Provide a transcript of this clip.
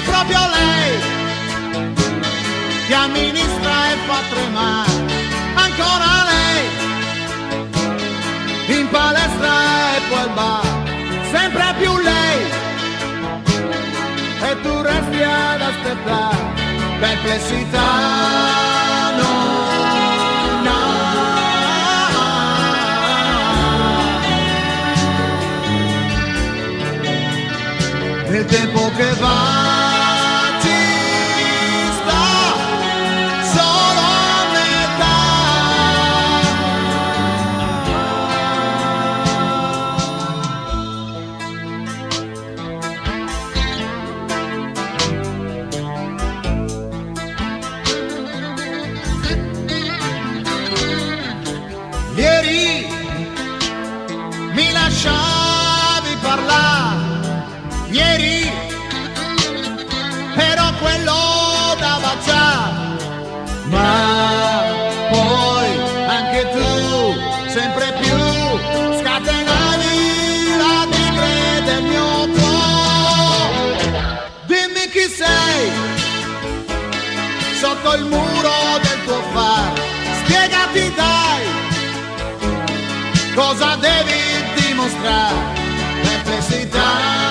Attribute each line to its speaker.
Speaker 1: Proprio lei che amministra e fa tremare, ancora lei in palestra e poi al bar, sempre più lei e tu resti ad aspettare, perplessità no. Nel tempo che va ieri mi lasciavi parlare, ieri ero quello da baciare, ma poi anche tu sempre più scatenavi la tigre del mio cuore. Dimmi chi sei sotto il muro del tuo fare, spiegati dai cosa devi dimostrare, perplessità.